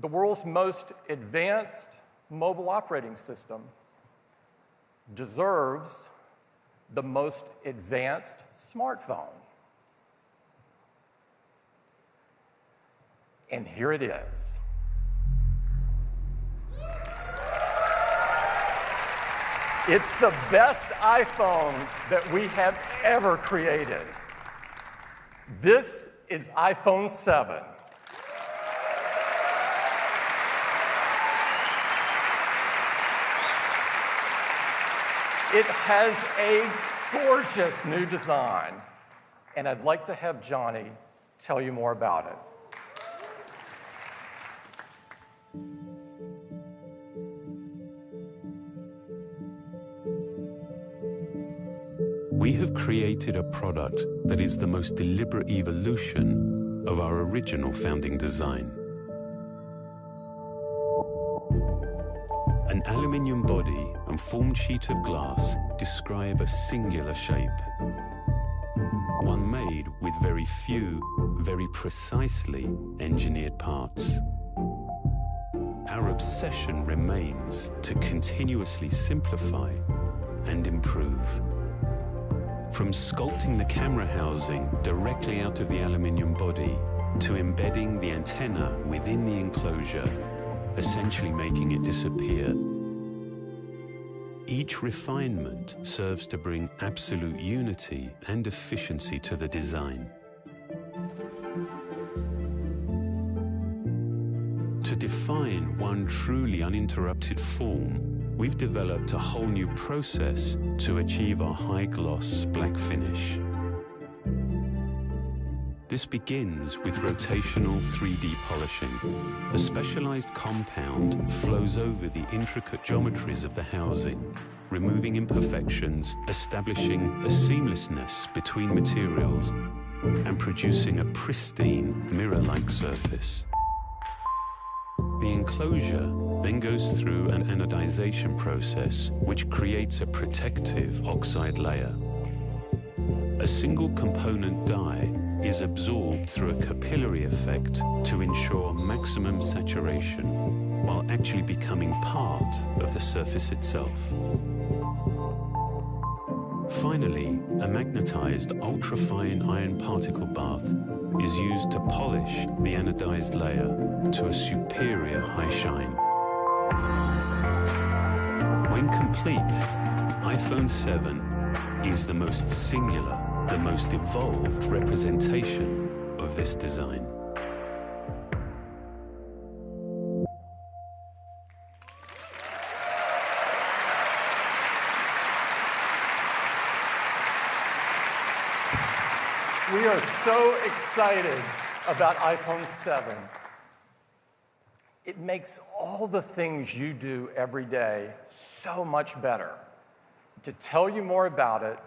The world's most advanced mobile operating system deserves the most advanced smartphone. And here it is. It's the best iPhone that we have ever created. This is iPhone 7. It has a gorgeous new design, and I'd like to have Johnny tell you more about it. We have created a product that is the most deliberate evolution of our original founding design. An aluminium body and formed sheet of glass describe a singular shape, one made with very few, very precisely engineered parts. Our obsession remains to continuously simplify and improve. From sculpting the camera housing directly out of the aluminium body to embedding the antenna within the enclosure, essentially making it disappear. Each refinement serves to bring absolute unity and efficiency to the design. To define one truly uninterrupted form, we've developed a whole new process to achieve our high-gloss black finish. This begins with rotational 3D polishing. A specialized compound flows over the intricate geometries of the housing, removing imperfections, establishing a seamlessness between materials, and producing a pristine mirror-like surface. The enclosure then goes through an anodization process which creates a protective oxide layer. A single component dye is absorbed through a capillary effect to ensure maximum saturation while actually becoming part of the surface itself. Finally, a magnetized ultrafine iron particle bath is used to polish the anodized layer to a superior high shine. When complete, iPhone 7 is the most singular, the most evolved representation of this design. We are so excited about iPhone 7. It makes all the things you do every day so much better. To tell you more about it,